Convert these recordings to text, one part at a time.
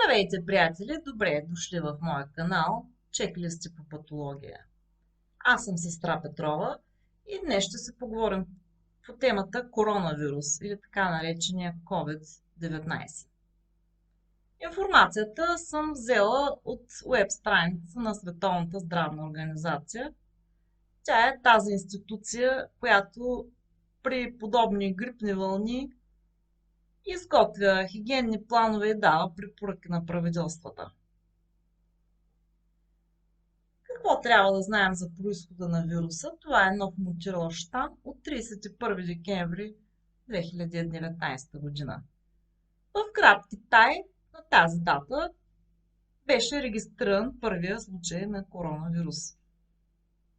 Здравейте, приятели! Добре дошли в моя канал Чеклисти по патология. Аз съм сестра Петрова и днес ще се поговорим по темата коронавирус или така наречения COVID-19. Информацията съм взела от уеб страница на Световната здравна организация. Тя е тази институция, която при подобни грипни вълни изготвя хигиенни планове и дава препоръки на правителствата. Какво трябва да знаем за произхода на вируса? Това е нов мутирал щам от 31 декември 2019 година. В град Китай на тази дата беше регистриран първия случай на коронавирус.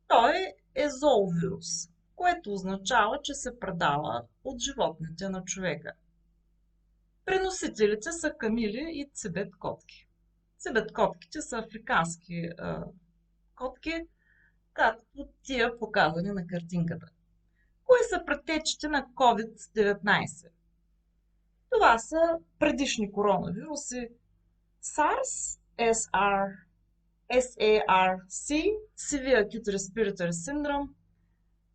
Той е зоовирус, което означава, че се предава от животните на човека. Преносителите са камили и цибет котки. Цибет котките са африкански котки, както тия показани на картинката. Кои са предтечите на COVID-19? Това са предишни коронавируси SARS, SARC, Severe Acute Respiratory Syndrome,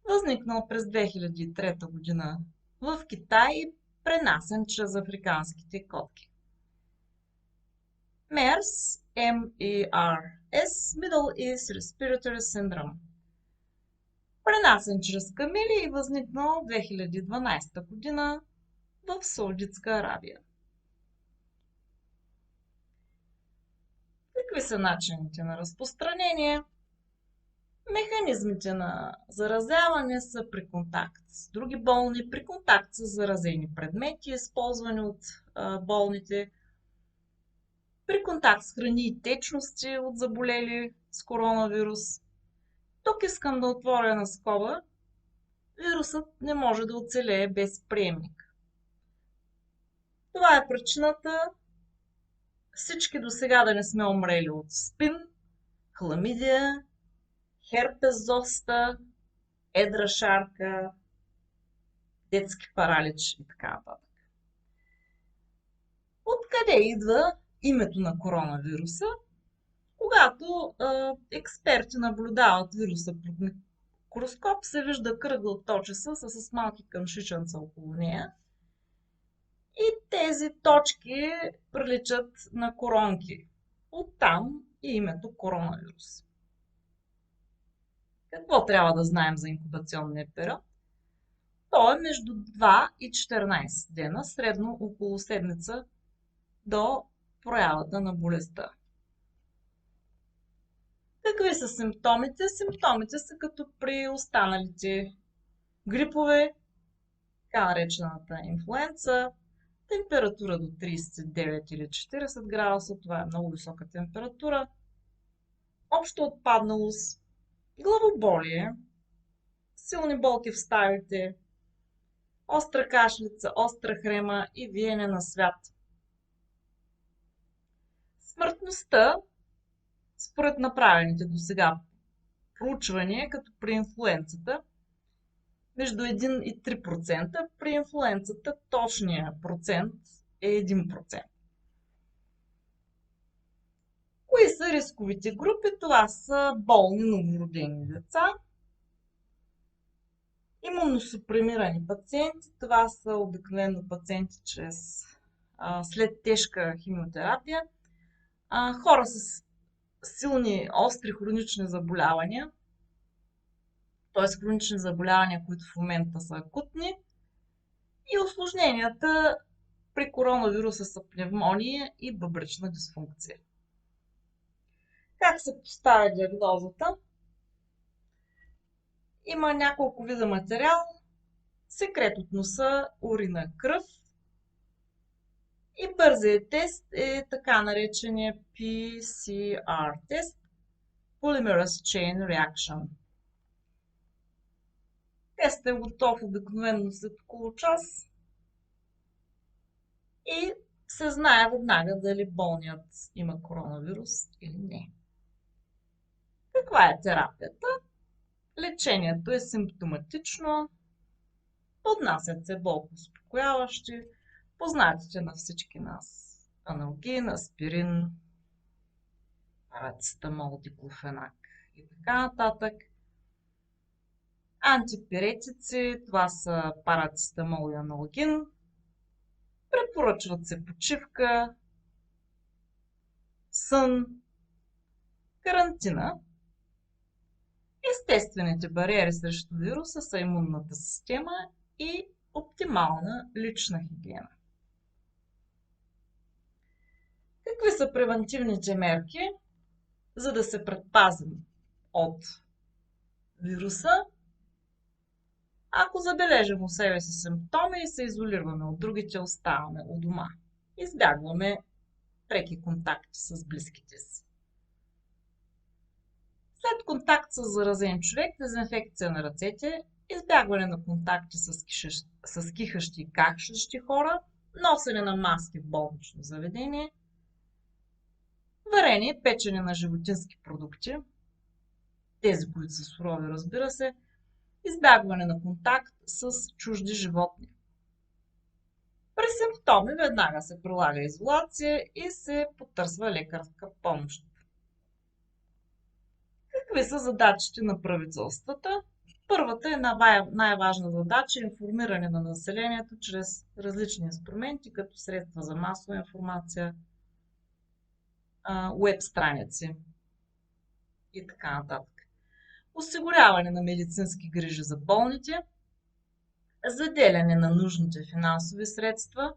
възникнал през 2003 година в Китай и пренасен чрез африканските котки. MERS, MERS, Middle East Respiratory Syndrome, пренасен чрез камили и възникнал 2012 година в Саудитска Арабия. Какви са начините на разпространение? Механизмите на заразяване са при контакт с други болни, при контакт с заразени предмети, използвани от болните, при контакт с храни и течности от заболели с коронавирус. Тук искам да отворя една скоба. Вирусът не може да оцелее без приемник. Това е причината всички досега да не сме умрели от спин, хламидия, херпес зостер, едра шарка, детски паралич и така нататък. Откъде идва името на коронавируса? Когато експерти наблюдават вируса под микроскоп, се вижда кръгла точеса с малки къмшиченца около нея. И тези точки приличат на коронки. Оттам и името коронавирус. Какво трябва да знаем за инкубационния период? Той е между 2 и 14 дена, средно около седмица до проявата на болестта. Какви са симптомите? Симптомите са като при останалите грипове, така наречената инфлуенца, температура до 39 или 40 градуса, това е много висока температура, обща отпадналост, главоболие, силни болки в ставите, остра кашлица, остра хрема и виене на свят. Смъртността, според направените до сега проучвания, като при инфлуенцата, между 1 и 3%, при инфлуенцата точния процент е 1%. Кои са рисковите групи? Това са болни новородени деца, имуносупремирани пациенти, това са обикновено пациенти след тежка химиотерапия, хора с силни остри хронични заболявания, т.е. хронични заболявания, които в момента са акутни, и усложненията при коронавируса са пневмония и бъбречна дисфункция. Как се поставя диагнозата? Има няколко вида материал, секрет от носа, урина, кръв и бързият тест е така наречения PCR тест, Polymerase Chain Reaction. Тестът е готов обикновено след около час и се знае веднага дали болният има коронавирус или не. Каква е терапията? Лечението е симптоматично, поднасят се болкоуспокояващи, познатите на всички нас аналгин, аспирин, парацетамол, диклофенак и така нататък. Антипиретици, това са парацетамол и аналгин. Препоръчват се почивка, сън, карантина. Естествените бариери срещу вируса са имунната система и оптимална лична хигиена. Какви са превантивните мерки, за да се предпазим от вируса? Ако забележим у себе си симптоми и се изолираме от другите, оставаме у дома. Избягваме преки контакти с близките си. След контакт с заразен човек, дезинфекция на ръцете, избягване на контакти с кихащи и кашлящи хора, носене на маски в болнично заведение, варене и печене на животински продукти, тези, които са сурови, разбира се, избягване на контакт с чужди животни. При симптоми веднага се прилага изолация и се потърсва лекарска помощ. Какви са задачите на правителствата? Първата и най-важна задача е информиране на населението чрез различни инструменти, като средства за масова информация, уеб страници и така нататък. Осигуряване на медицински грижи за болните, заделяне на нужните финансови средства,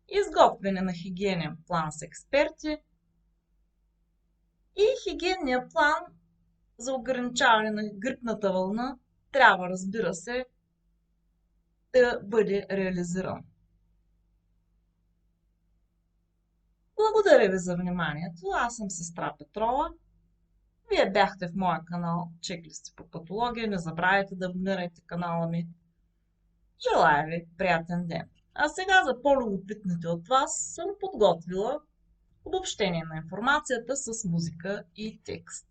изготвяне на хигиенен план с експерти и хигиенния план за ограничаване на грипната вълна трябва, разбира се, да бъде реализиран. Благодаря ви за вниманието. Аз съм сестра Петрова. Вие бяхте в моя канал Чеклисти по патология. Не забравяйте да абонирайте канала ми. Желая ви приятен ден! А сега за по-любопитните от вас съм подготвила обобщение на информацията с музика и текст.